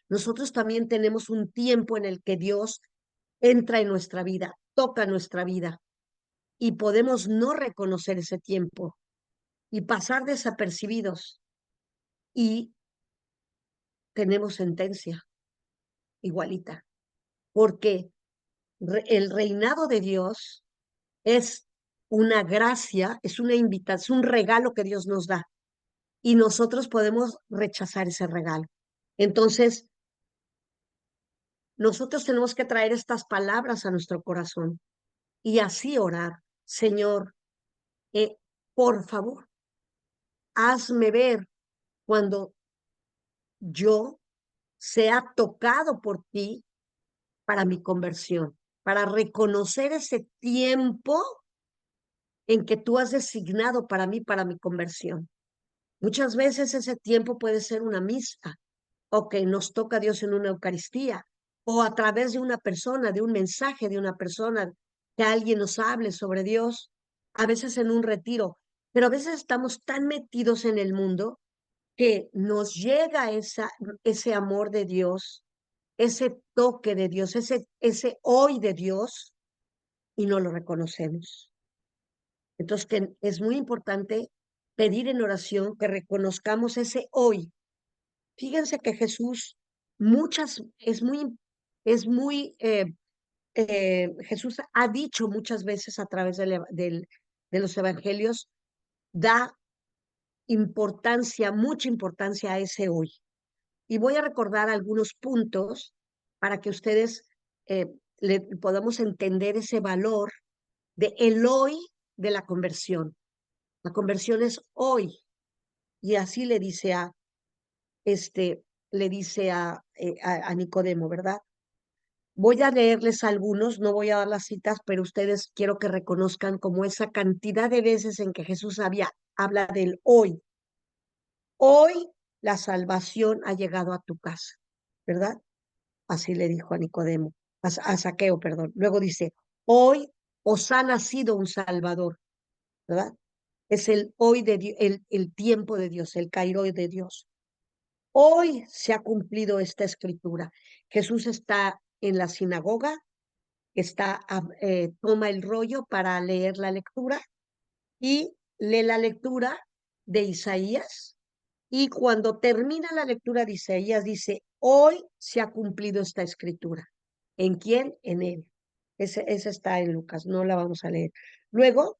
Nosotros también tenemos un tiempo en el que Dios entra en nuestra vida, toca nuestra vida y podemos no reconocer ese tiempo y pasar desapercibidos y tenemos sentencia igualita, porque el reinado de Dios es una gracia, es una invitación, un regalo que Dios nos da y nosotros podemos rechazar ese regalo. Entonces, nosotros tenemos que traer estas palabras a nuestro corazón y así orar, Señor, eh, por favor, hazme ver cuando yo sea tocado por ti para mi conversión, para reconocer ese tiempo en que tú has designado para mí, para mi conversión. Muchas veces ese tiempo puede ser una misa, o que nos toca Dios en una Eucaristía, o a través de una persona, de un mensaje de una persona, que alguien nos hable sobre Dios, a veces en un retiro, pero a veces estamos tan metidos en el mundo que nos llega ese amor de Dios, ese toque de Dios, ese hoy de Dios, y no lo reconocemos. Entonces, que es muy importante pedir en oración que reconozcamos ese hoy. Fíjense que Jesús, Jesús ha dicho muchas veces a través de los evangelios, da importancia, mucha importancia a ese hoy. Y voy a recordar algunos puntos para que ustedes podamos entender ese valor de el hoy de la conversión. La conversión es hoy. Y así este, le dice a Nicodemo, ¿verdad? Voy a leerles algunos, no voy a dar las citas, pero ustedes quiero que reconozcan como esa cantidad de veces en que Jesús habla del hoy. Hoy la salvación ha llegado a tu casa, ¿verdad? Así le dijo a Nicodemo, a Zaqueo, perdón. Luego dice, hoy os ha nacido un Salvador, ¿verdad? Es el hoy de Dios, el tiempo de Dios, el Cairo de Dios. Hoy se ha cumplido esta escritura. Jesús está en la sinagoga, toma el rollo para leer la lectura y lee la lectura de Isaías. Y cuando termina la lectura de Isaías, dice, hoy se ha cumplido esta escritura. ¿En quién? En él. Ese está en Lucas, no la vamos a leer. Luego,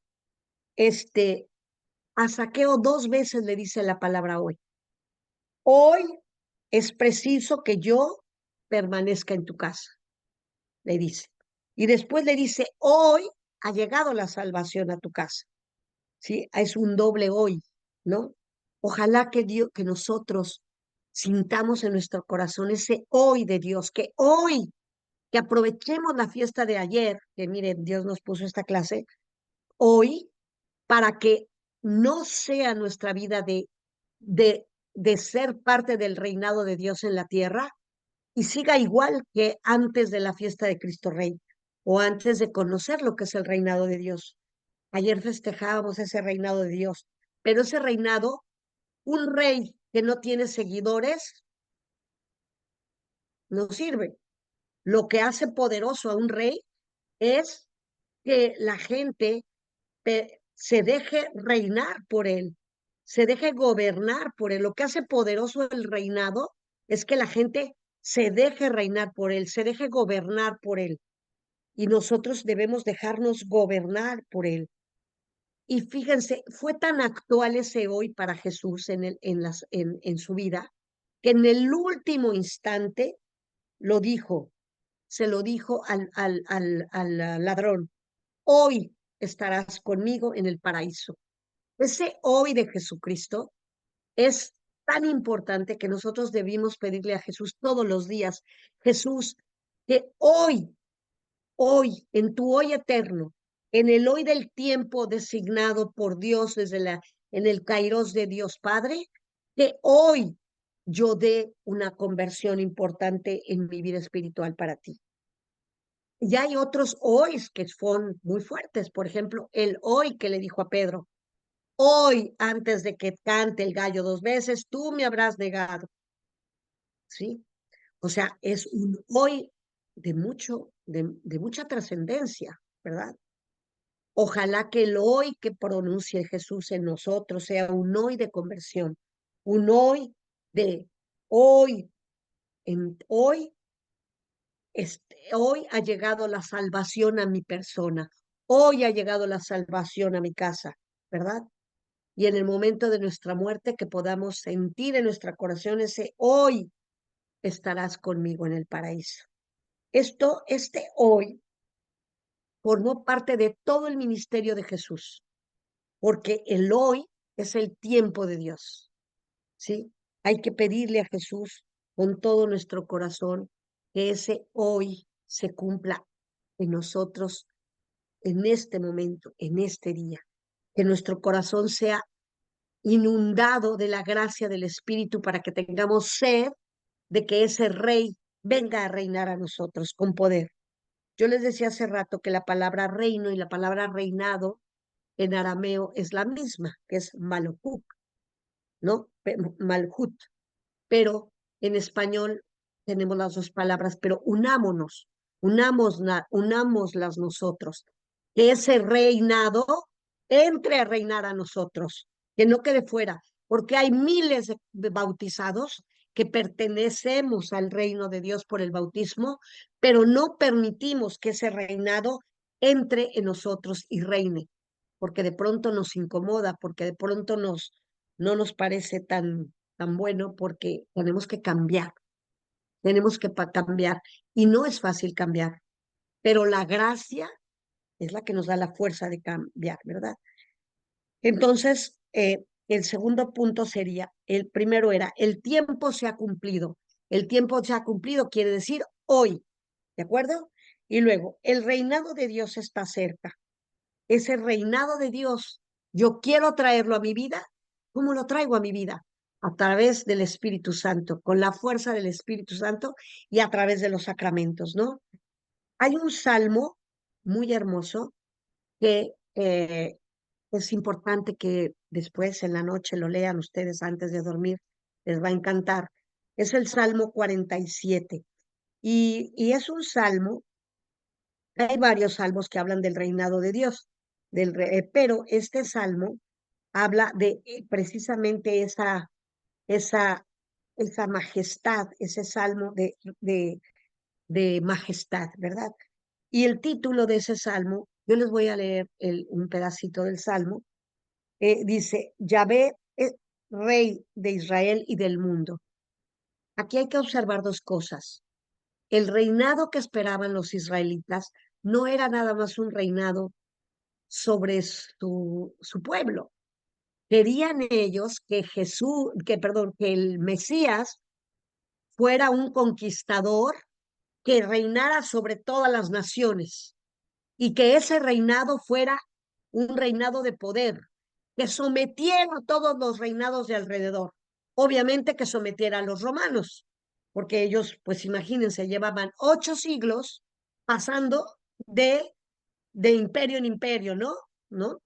este, a Zaqueo 2 veces le dice la palabra hoy. Hoy es preciso que yo permanezca en tu casa, le dice. Y después le dice, hoy ha llegado la salvación a tu casa. ¿Sí? Es un doble hoy, ¿no? Ojalá que Dios, que nosotros sintamos en nuestro corazón ese hoy de Dios, que hoy, que aprovechemos la fiesta de ayer, que miren, Dios nos puso esta clase, hoy, para que no sea nuestra vida de, de ser parte del reinado de Dios en la tierra y siga igual que antes de la fiesta de Cristo Rey o antes de conocer lo que es el reinado de Dios. Ayer festejábamos ese reinado de Dios, pero ese reinado, un rey que no tiene seguidores, no sirve. Lo que hace poderoso a un rey es que la gente se deje reinar por él, se deje gobernar por él. Lo que hace poderoso el reinado es que la gente se deje reinar por él, se deje gobernar por él. Y nosotros debemos dejarnos gobernar por él. Y fíjense, fue tan actual ese hoy para Jesús en su vida, que en el último instante lo dijo, se lo dijo al ladrón, hoy estarás conmigo en el paraíso. Ese hoy de Jesucristo es tan importante que nosotros debimos pedirle a Jesús todos los días, Jesús, que hoy, en tu hoy eterno, en el hoy del tiempo designado por Dios en el Kairos de Dios Padre, que hoy yo dé una conversión importante en mi vida espiritual para ti. Y hay otros hoy que son muy fuertes. Por ejemplo, el hoy que le dijo a Pedro, hoy antes de que cante el gallo 2 veces, tú me habrás negado. ¿Sí? O sea, es un hoy de mucha trascendencia, ¿verdad? Ojalá que el hoy que pronuncie Jesús en nosotros sea un hoy de conversión, un hoy de hoy, hoy, hoy ha llegado la salvación a mi persona, hoy ha llegado la salvación a mi casa, ¿verdad? Y en el momento de nuestra muerte que podamos sentir en nuestra corazón ese hoy estarás conmigo en el paraíso. Este hoy formó parte de todo el ministerio de Jesús, porque el hoy es el tiempo de Dios, ¿sí? Hay que pedirle a Jesús con todo nuestro corazón que ese hoy se cumpla en nosotros, en este momento, en este día, que nuestro corazón sea inundado de la gracia del Espíritu para que tengamos sed de que ese rey venga a reinar a nosotros con poder. Yo les decía hace rato que la palabra reino y la palabra reinado en arameo es la misma, que es malhut, ¿no? Malhut, pero en español tenemos las dos palabras, pero unámonos, unámoslas nosotros, que ese reinado entre a reinar a nosotros, que no quede fuera, porque hay miles de bautizados que pertenecemos al reino de Dios por el bautismo, pero no permitimos que ese reinado entre en nosotros y reine, porque de pronto nos incomoda, porque de pronto no nos parece tan bueno, porque tenemos que cambiar, y no es fácil cambiar, pero la gracia es la que nos da la fuerza de cambiar, ¿verdad? Entonces, el segundo punto sería, el primero era, el tiempo se ha cumplido. El tiempo se ha cumplido quiere decir hoy, ¿de acuerdo? Y luego, el reinado de Dios está cerca. Ese reinado de Dios, yo quiero traerlo a mi vida. ¿Cómo lo traigo a mi vida? A través del Espíritu Santo, con la fuerza del Espíritu Santo y a través de los sacramentos, ¿no? Hay un salmo muy hermoso que es importante que después en la noche lo lean ustedes antes de dormir, les va a encantar. Es el Salmo 47 y es un salmo, hay varios salmos que hablan del reinado de Dios, pero este salmo habla de precisamente esa, esa majestad, ese salmo de majestad, ¿verdad? Y el título de ese salmo, yo les voy a leer un pedacito del salmo, dice, Yahvé es rey de Israel y del mundo. Aquí hay que observar dos cosas. El reinado que esperaban los israelitas no era nada más un reinado sobre su pueblo. Querían ellos que que el Mesías fuera un conquistador que reinara sobre todas las naciones y que ese reinado fuera un reinado de poder, que sometiera a todos los reinados de alrededor. Obviamente que sometiera a los romanos, porque ellos, pues imagínense, llevaban 8 siglos pasando de imperio en imperio, ¿no? ¿No?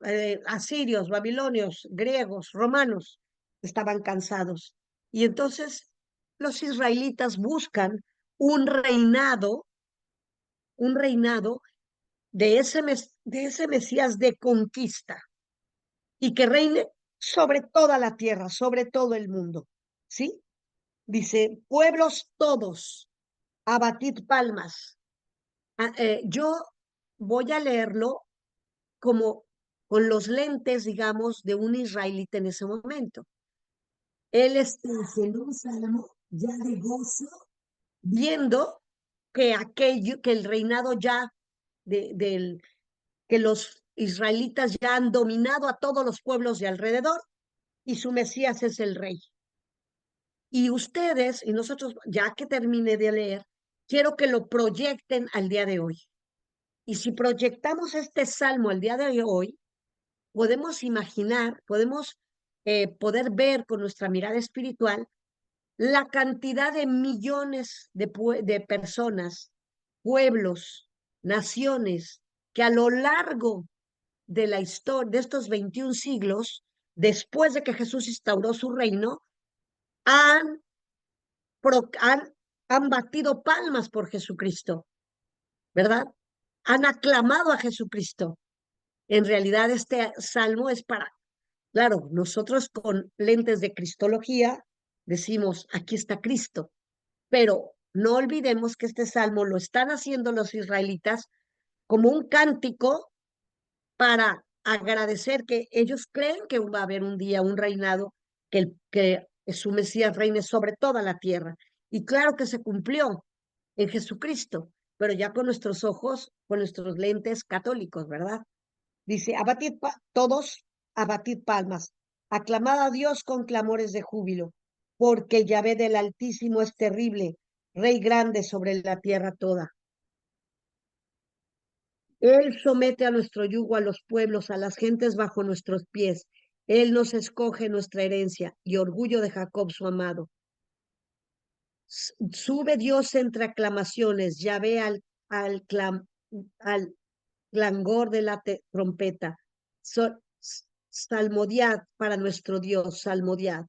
Asirios, babilonios, griegos, romanos, estaban cansados. Y entonces los israelitas buscan un reinado, un reinado de ese Mesías de conquista y que reine sobre toda la tierra, sobre todo el mundo. ¿Sí? Dice, pueblos todos, abatid palmas. Yo voy a leerlo como con los lentes, digamos, de un israelita en ese momento. Él está haciendo un salmo ya de gozo, viendo que el reinado ya del que los israelitas ya han dominado a todos los pueblos de alrededor y su Mesías es el rey. Y ustedes y nosotros, ya que termine de leer, quiero que lo proyecten al día de hoy. Y si proyectamos este salmo al día de hoy, podemos imaginar, poder ver con nuestra mirada espiritual la cantidad de millones de personas, pueblos, naciones que a lo largo de la historia, de estos 21 siglos, después de que Jesús instauró su reino, han, han, han batido palmas por Jesucristo, ¿verdad? Han aclamado a Jesucristo. En realidad este salmo es para, claro, nosotros con lentes de cristología decimos, aquí está Cristo, pero no olvidemos que este salmo lo están haciendo los israelitas como un cántico para agradecer que ellos creen que va a haber un día un reinado, que su Mesías reine sobre toda la tierra. Y claro que se cumplió en Jesucristo, pero ya con nuestros ojos, con nuestros lentes católicos, ¿verdad? Dice, todos, abatid palmas, aclamad a Dios con clamores de júbilo, porque Yahvé del Altísimo es terrible, Rey grande sobre la tierra toda. Él somete a nuestro yugo a los pueblos, a las gentes bajo nuestros pies. Él nos escoge nuestra herencia y orgullo de Jacob su amado. Sube Dios entre aclamaciones, ya ve al clangor de la trompeta. Salmodiad para nuestro Dios, salmodiad.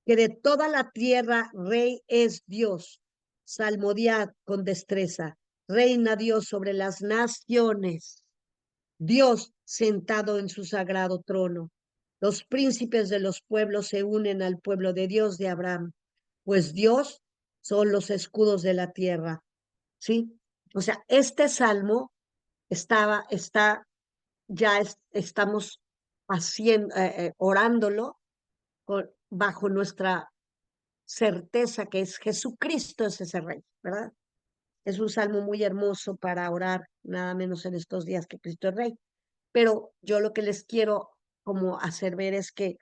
Que de toda la tierra rey es Dios. Salmodiad con destreza. Reina Dios sobre las naciones. Dios sentado en su sagrado trono. Los príncipes de los pueblos se unen al pueblo de Dios de Abraham, pues Dios son los escudos de la tierra. ¿Sí? O sea, este salmo estamos haciendo, orándolo bajo nuestra certeza que es Jesucristo es ese rey, ¿verdad? Es un salmo muy hermoso para orar, nada menos en estos días que Cristo es rey. Pero yo lo que les quiero como hacer ver es que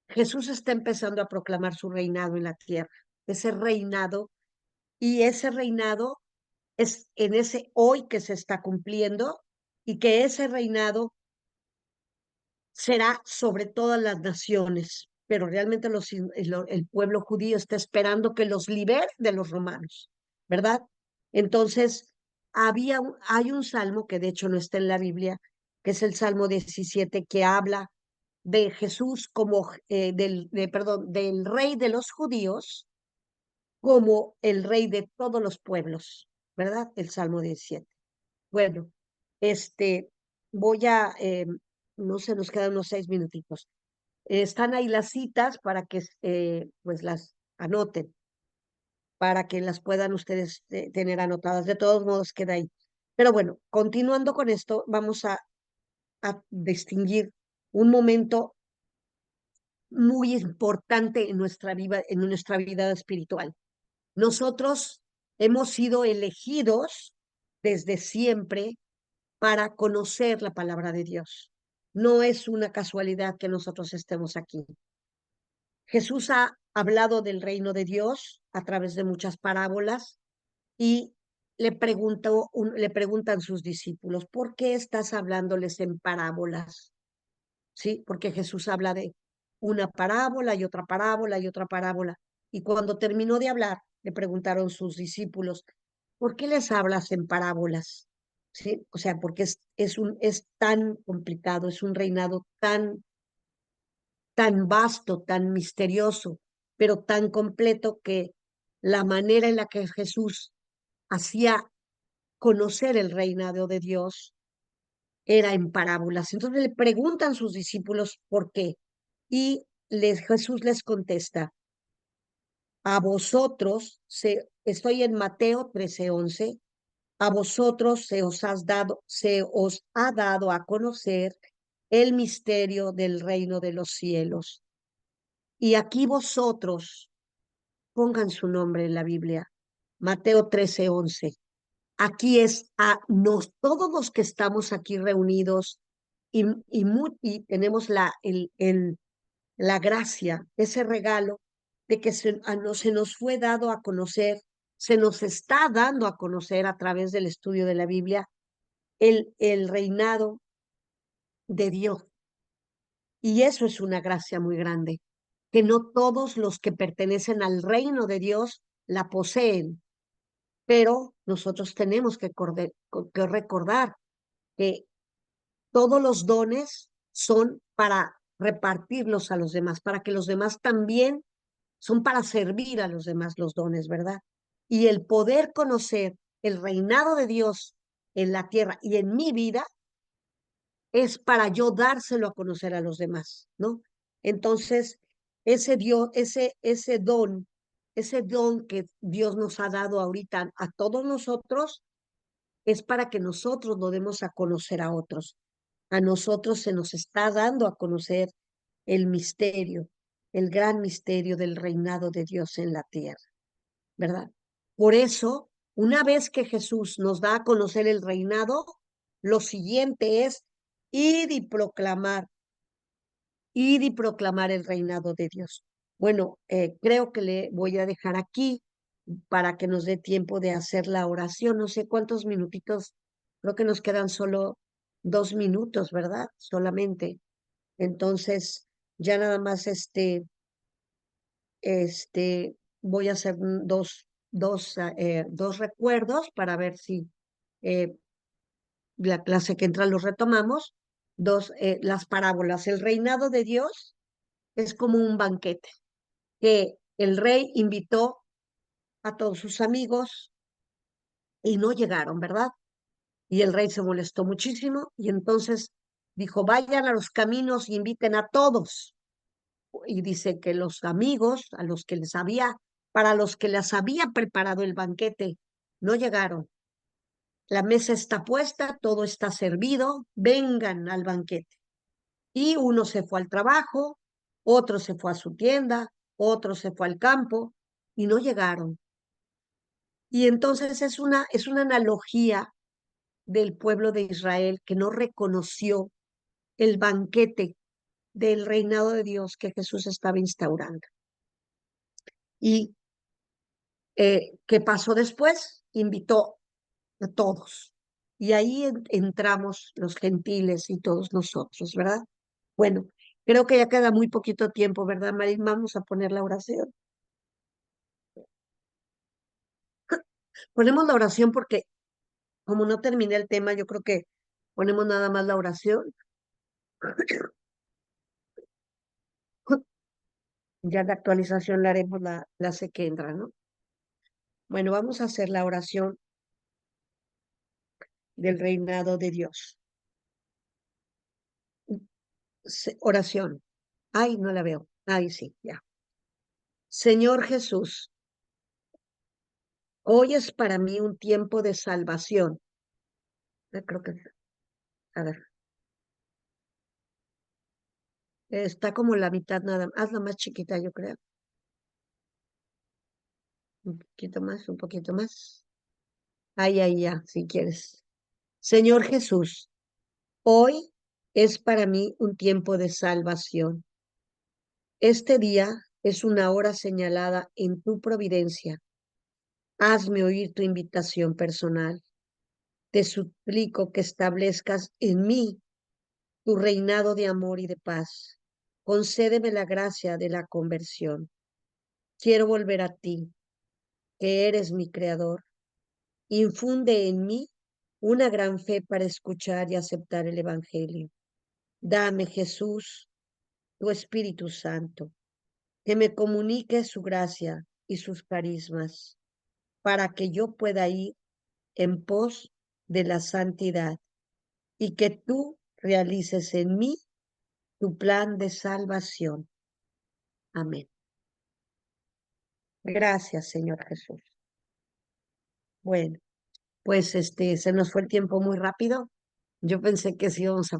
Jesús está empezando a proclamar su reinado en la tierra, ese reinado, y ese reinado es en ese hoy que se está cumpliendo y que ese reinado será sobre todas las naciones, pero realmente el pueblo judío está esperando que los libere de los romanos, ¿verdad? Entonces, hay un salmo que de hecho no está en la Biblia, que es el Salmo 17, que habla de Jesús como, perdón, del rey de los judíos como el rey de todos los pueblos, ¿verdad? El Salmo 17. Bueno, este, voy a, no sé, nos quedan unos 6 minutitos. Están ahí las citas para que pues las anoten, para que las puedan ustedes tener anotadas. De todos modos, queda ahí. Pero bueno, continuando con esto, vamos a distinguir un momento muy importante en nuestra vida espiritual. Nosotros hemos sido elegidos desde siempre para conocer la palabra de Dios. No es una casualidad que nosotros estemos aquí. Jesús ha hablado del reino de Dios a través de muchas parábolas y le preguntan sus discípulos, ¿por qué estás hablándoles en parábolas? ¿Sí? Porque Jesús habla de una parábola y otra parábola y otra parábola. Y cuando terminó de hablar, le preguntaron sus discípulos, ¿por qué les hablas en parábolas? ¿Sí? O sea, porque es tan complicado, es un reinado tan vasto, tan misterioso, pero tan completo que la manera en la que Jesús hacía conocer el reinado de Dios era en parábolas. Entonces le preguntan sus discípulos por qué. Y Jesús les contesta, a vosotros, estoy en Mateo 13:11, a vosotros se os ha dado a conocer el misterio del reino de los cielos. Y aquí vosotros, pongan su nombre en la Biblia, Mateo 13:11. Aquí es a todos los que estamos aquí reunidos y tenemos la gracia, ese regalo de que se nos fue dado a conocer, se nos está dando a conocer a través del estudio de la Biblia el reinado de Dios. Y eso es una gracia muy grande, que no todos los que pertenecen al reino de Dios la poseen. pero nosotros tenemos que recordar que todos los dones son para repartirlos a los demás, para que los demás también son para servir a los demás los dones, ¿verdad? Y el poder conocer el reinado de Dios en la tierra y en mi vida es para yo dárselo a conocer a los demás, ¿no? Entonces, ese don que Dios nos ha dado ahorita a todos nosotros, es para que nosotros lo demos a conocer a otros. A nosotros se nos está dando a conocer el misterio, el gran misterio del reinado de Dios en la tierra, ¿verdad? Por eso, una vez que Jesús nos da a conocer el reinado, lo siguiente es ir y proclamar, ir y proclamar el reinado de Dios. Bueno, creo que le voy a dejar aquí para que nos dé tiempo de hacer la oración. No sé cuántos minutitos, creo que nos quedan solo 2 minutos, ¿verdad? Solamente. Entonces, ya nada más voy a hacer dos recuerdos para ver si eh, la clase que entra los retomamos. Las parábolas. El reinado de Dios es como un banquete que el rey invitó a todos sus amigos y no llegaron, ¿verdad? Y el rey se molestó muchísimo y entonces dijo, vayan a los caminos y inviten a todos. Y dice que los amigos, para los que les había preparado el banquete, no llegaron. La mesa está puesta, todo está servido, vengan al banquete. Y uno se fue al trabajo, otro se fue a su tienda, otro se fue al campo y no llegaron. Y entonces es una analogía del pueblo de Israel que no reconoció el banquete del reinado de Dios que Jesús estaba instaurando. ¿Y qué pasó después? Invitó a todos. Y ahí entramos los gentiles y todos nosotros, ¿verdad? Bueno, creo que ya queda muy poquito tiempo, ¿verdad, Marín? Vamos a poner la oración. Ponemos la oración porque como no terminé el tema, yo creo que ponemos nada más la oración. Ya la actualización la haremos la clase que entra, ¿no? Bueno, vamos a hacer la oración del reinado de Dios. Oración. Ay, no la veo. Ay, sí, ya. Señor Jesús, hoy es para mí un tiempo de salvación. Creo que, a ver, está como la mitad nada más. Hazla más chiquita, yo creo. Un poquito más, un poquito más. Ay, ay, ya, si quieres. Señor Jesús, hoy es para mí un tiempo de salvación. Este día es una hora señalada en tu providencia. Hazme oír tu invitación personal. Te suplico que establezcas en mí tu reinado de amor y de paz. Concédeme la gracia de la conversión. Quiero volver a ti, que eres mi creador. Infunde en mí una gran fe para escuchar y aceptar el Evangelio. Dame, Jesús, tu Espíritu Santo, que me comunique su gracia y sus carismas, para que yo pueda ir en pos de la santidad y que tú realices en mí tu plan de salvación. Amén. Gracias, Señor Jesús. Bueno, pues se nos fue el tiempo muy rápido. Yo pensé que sí íbamos a